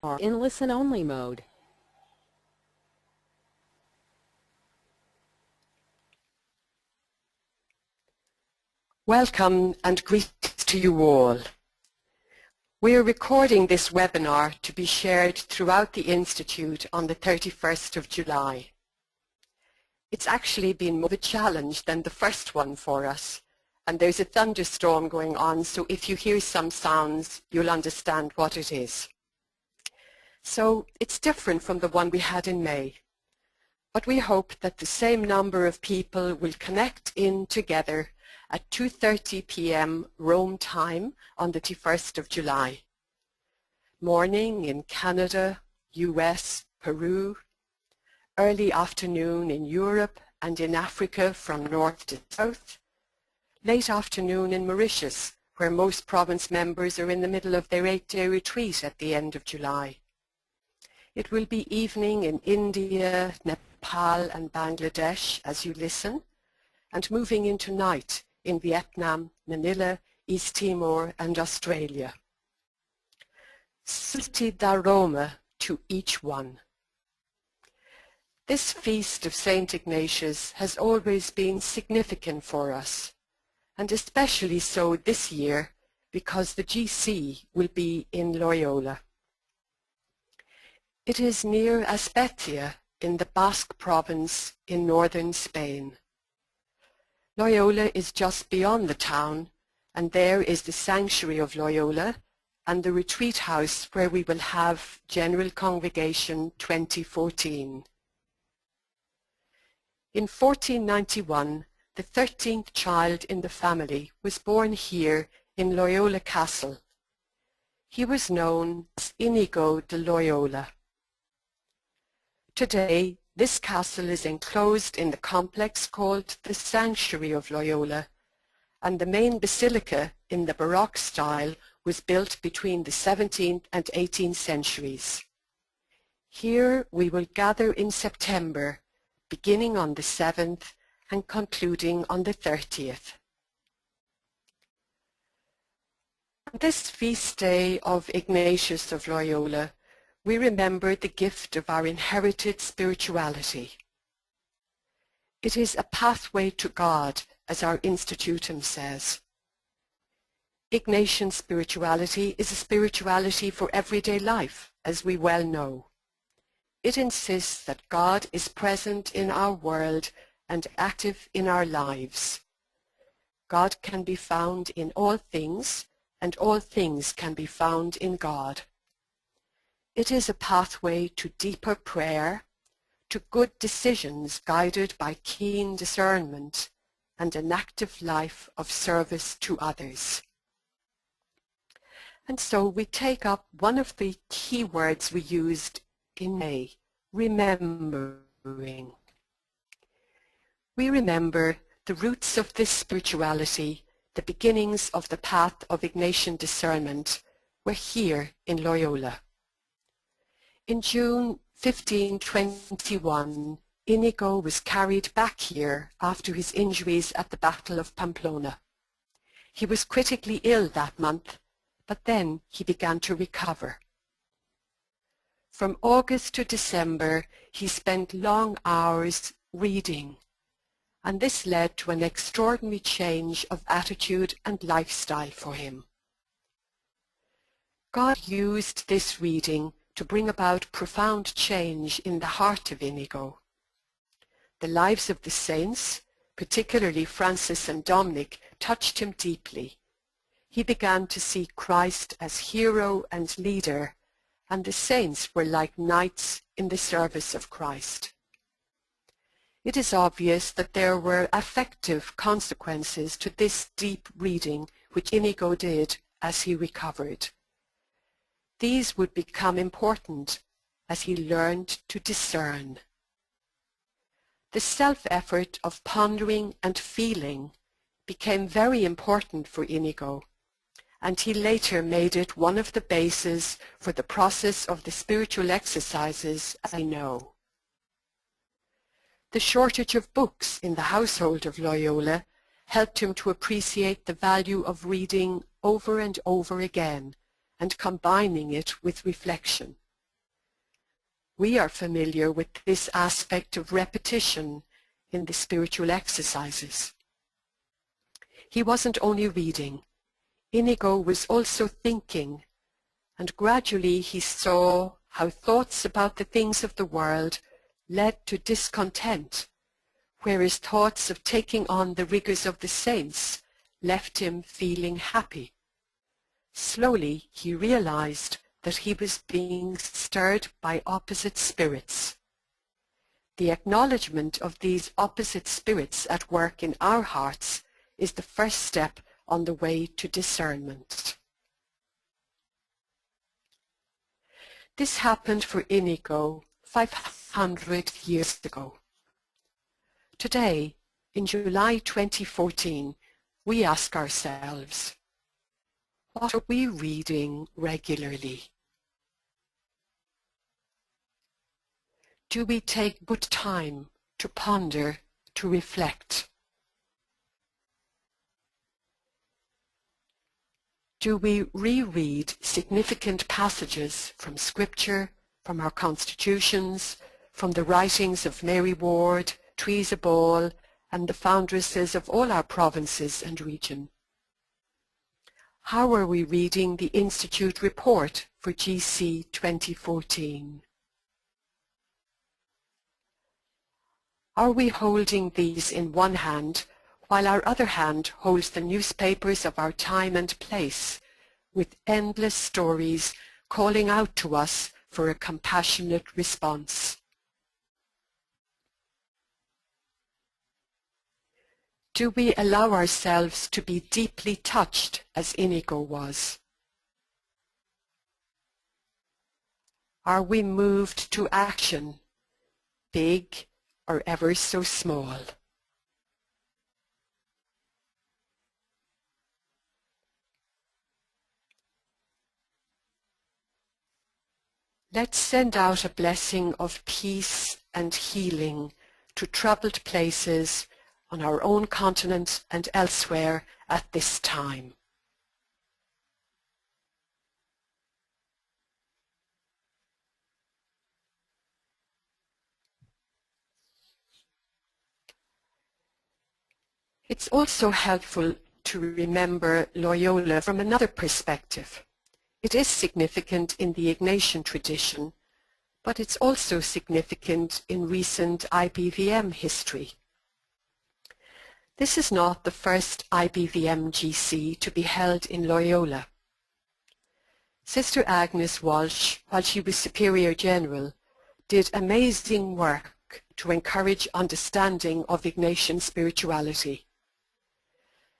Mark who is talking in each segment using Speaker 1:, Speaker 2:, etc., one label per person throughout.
Speaker 1: are in listen-only mode.
Speaker 2: Welcome and greetings to you all. We are recording this webinar to be shared throughout the Institute on the 31st of July. It's actually been more of a challenge than the first one for us, and there's a thunderstorm going on, so if you hear some sounds, you'll understand what it is. So it's different from the one we had in May, but we hope that the same number of people will connect in together at 2:30 p.m. Rome time on the 31st of July. Morning in Canada, US, Peru, early afternoon in Europe and in Africa from north to south, late afternoon in Mauritius, where most province members are in the middle of their 8-day retreat at the end of July. It will be evening in India, Nepal and Bangladesh as you listen, and moving into night in Vietnam, Manila, East Timor and Australia. Salute da Roma to each one. This feast of St Ignatius has always been significant for us, and especially so this year because the GC will be in Loyola. It is near Azpeitia in the Basque province in northern Spain. Loyola is just beyond the town, and there is the sanctuary of Loyola and the retreat house where we will have General Congregation 2014. In 1491, the 13th child in the family was born here in Loyola Castle. He was known as Inigo de Loyola. Today, this castle is enclosed in the complex called the Sanctuary of Loyola, and the main basilica in the Baroque style was built between the 17th and 18th centuries. Here we will gather in September, beginning on the 7th and concluding on the 30th. On this feast day of Ignatius of Loyola, we remember the gift of our inherited spirituality. It is a pathway to God, as our Institutum says. Ignatian spirituality is a spirituality for everyday life, as we well know. It insists that God is present in our world and active in our lives. God can be found in all things, and all things can be found in God. It is a pathway to deeper prayer, to good decisions guided by keen discernment, and an active life of service to others. And so we take up one of the key words we used in May, remembering. We remember the roots of this spirituality, the beginnings of the path of Ignatian discernment, were here in Loyola. In June 1521, Inigo was carried back here after his injuries at the Battle of Pamplona. He was critically ill that month, but then he began to recover. From August to December, he spent long hours reading, and this led to an extraordinary change of attitude and lifestyle for him. God used this reading to bring about profound change in the heart of Inigo. The lives of the saints, particularly Francis and Dominic, touched him deeply. He began to see Christ as hero and leader, and the saints were like knights in the service of Christ. It is obvious that there were affective consequences to this deep reading which Inigo did as he recovered. These would become important as he learned to discern. The self-effort of pondering and feeling became very important for Inigo, and he later made it one of the bases for the process of the spiritual exercises I know. The shortage of books in the household of Loyola helped him to appreciate the value of reading over and over again and combining it with reflection. we are familiar with this aspect of repetition in the spiritual exercises. He wasn't only reading. Inigo was also thinking, and gradually he saw how thoughts about the things of the world led to discontent, whereas thoughts of taking on the rigors of the saints left him feeling happy. Slowly he realized that he was being stirred by opposite spirits. The acknowledgement of these opposite spirits at work in our hearts is the first step on the way to discernment. This happened for Inigo 500 years ago. Today, in July 2014, we ask ourselves, what are we reading regularly? Do we take good time to ponder, to reflect? Do we reread significant passages from Scripture, from our constitutions, from the writings of Mary Ward, Teresa Ball, and the foundresses of all our provinces and region? How are we reading the Institute report for GC 2014? Are we holding these in one hand while our other hand holds the newspapers of our time and place, with endless stories calling out to us for a compassionate response? Do we allow ourselves to be deeply touched as Inigo was? Are we moved to action, big or ever so small? Let's send out a blessing of peace and healing to troubled places on our own continent and elsewhere at this time. It's also helpful to remember Loyola from another perspective. It is significant in the Ignatian tradition, but it's also significant in recent IBVM history. This is not the first IBVM GC to be held in Loyola. Sister Agnes Walsh, while she was Superior General, did amazing work to encourage understanding of Ignatian spirituality.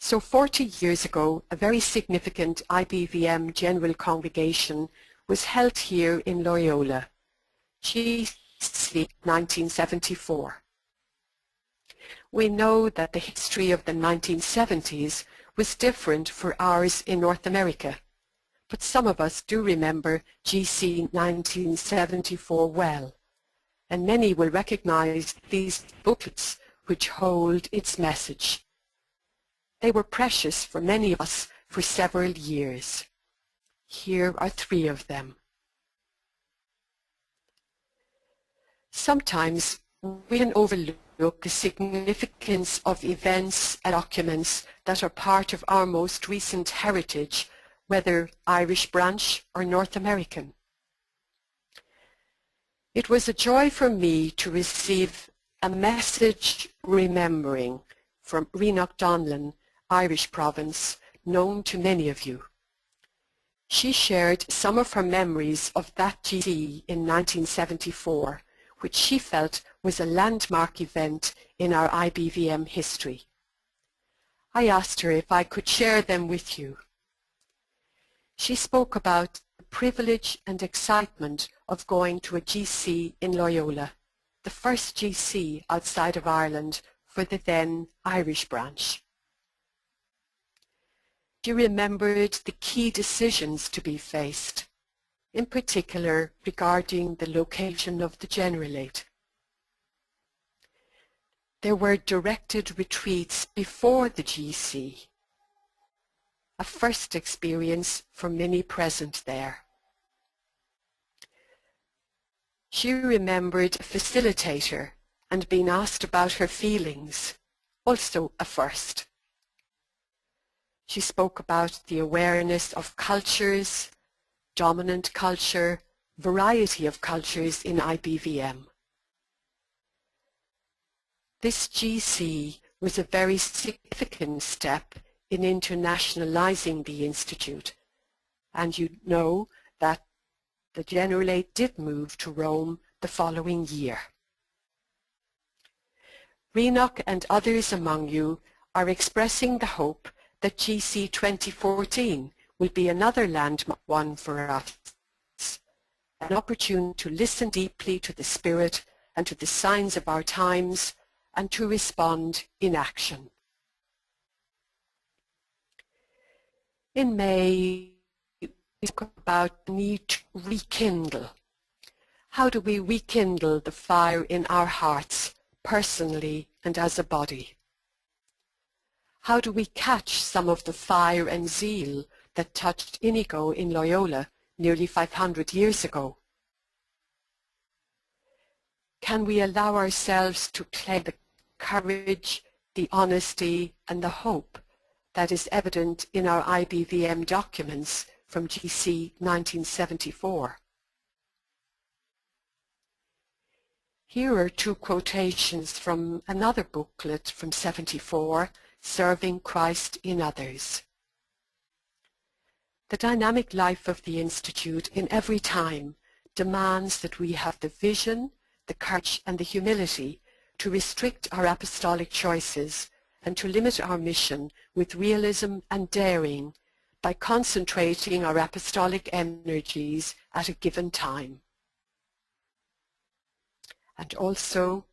Speaker 2: So 40 years ago, a very significant IBVM General Congregation was held here in Loyola, GC 1974. We know that the history of the 1970s was different for ours in North America, but some of us do remember GC 1974 well, and many will recognize these booklets which hold its message. They were precious for many of us for several years. Here are 3 of them. Sometimes we can overlook the significance of events and documents that are part of our most recent heritage, whether Irish branch or North American. It was a joy for me to receive a message remembering from Renoch Donlan, Irish province, known to many of you. She shared some of her memories of that GC in 1974, which she felt was a landmark event in our IBVM history. I asked her if I could share them with you. She spoke about the privilege and excitement of going to a GC in Loyola, the first GC outside of Ireland for the then Irish branch. She remembered the key decisions to be faced, in particular regarding the location of the generalate. There were directed retreats before the GC, a first experience for many present there. She remembered a facilitator and being asked about her feelings, also a first. She spoke about the awareness of cultures, dominant culture, variety of cultures in IBVM. This GC was a very significant step in internationalizing the Institute, and you know that the Generalate did move to Rome the following year. Renoch and others among you are expressing the hope that GC 2014 will be another landmark one for us, an opportunity to listen deeply to the Spirit and to the signs of our times and to respond in action. In May, we spoke about the need to rekindle. How do we rekindle the fire in our hearts, personally and as a body? How do we catch some of the fire and zeal that touched Inigo in Loyola nearly 500 years ago? Can we allow ourselves to claim the courage, the honesty and the hope that is evident in our IBVM documents from GC 1974? Here are two quotations from another booklet from 74, Serving Christ in Others. The dynamic life of the Institute in every time demands that we have the vision, the courage and the humility to restrict our apostolic choices and to limit our mission with realism and daring by concentrating our apostolic energies at a given time. And also,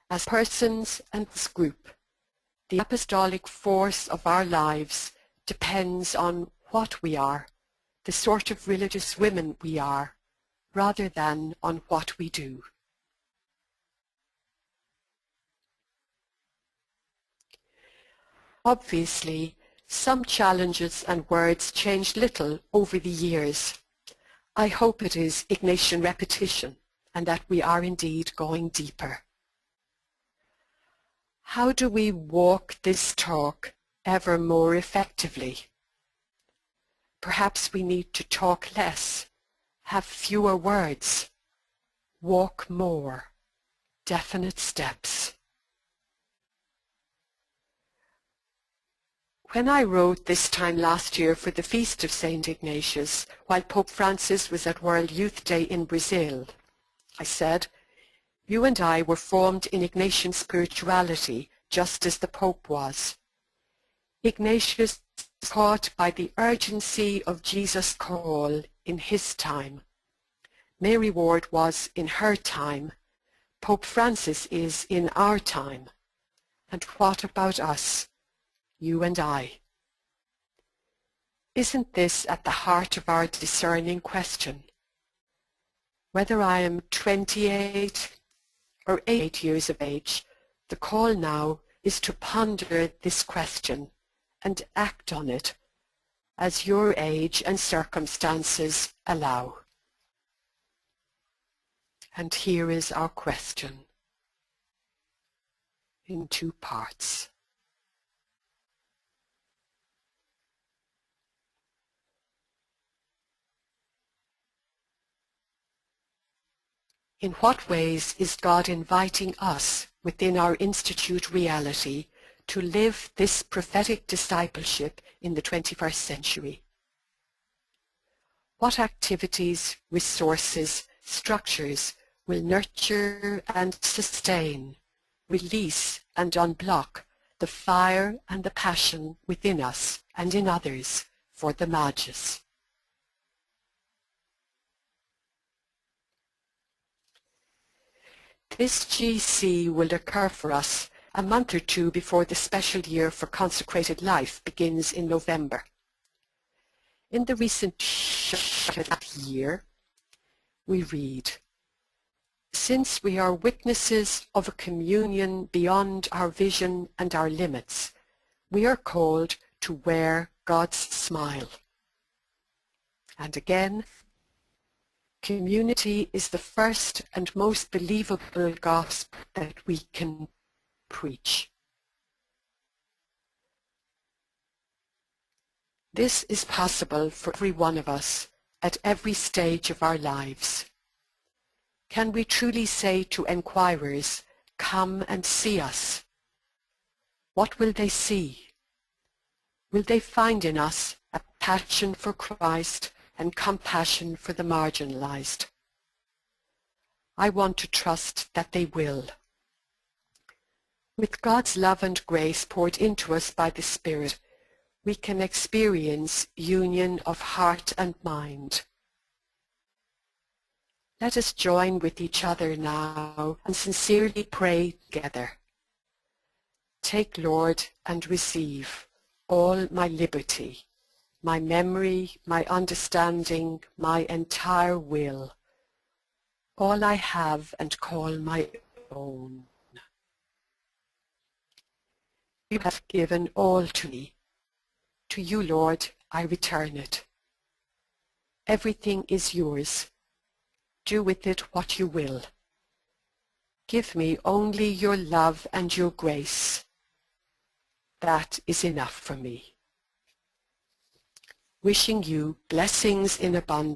Speaker 2: as persons and as group, the apostolic force of our lives depends on what we are, the sort of religious women we are, rather than on what we do. Obviously, some challenges and words changed little over the years. I hope it is Ignatian repetition and that we are indeed going deeper. How do we walk this talk ever more effectively? Perhaps we need to talk less, have fewer words, walk more, definite steps. When I wrote this time last year for the Feast of St Ignatius, while Pope Francis was at World Youth Day in Brazil, I said, "You and I were formed in Ignatian spirituality, just as the Pope was. Ignatius was caught by the urgency of Jesus' call in his time. Mary Ward was in her time. Pope Francis is in our time. And what about us? You and I. Isn't this at the heart of our discerning question? Whether I am 28 or 8 years of age, the call now is to ponder this question and act on it as your age and circumstances allow. And here is our question in two parts. In what ways is God inviting us within our Institute reality to live this prophetic discipleship in the 21st century? What activities, resources, structures will nurture and sustain, release and unblock the fire and the passion within us and in others for the Magus? This GC will occur for us a month or two before the special year for consecrated life begins in November. In the recent that year, we read, "Since we are witnesses of a communion beyond our vision and our limits, we are called to wear God's smile." And again, Community is the first and most believable gospel that we can preach. This is possible for every one of us at every stage of our lives. Can we truly say to enquirers, "Come and see us"? What will they see? Will they find in us a passion for Christ and compassion for the marginalized? I want to trust that they will. With God's love and grace poured into us by the Spirit, we can experience union of heart and mind. Let us join with each other now and sincerely pray together. Take, Lord, and receive all my liberty, my memory, my understanding, my entire will, all I have and call my own. You have given all to me. To you, Lord, I return it. Everything is yours. Do with it what you will. Give me only your love and your grace. That is enough for me. Wishing you blessings in abundance.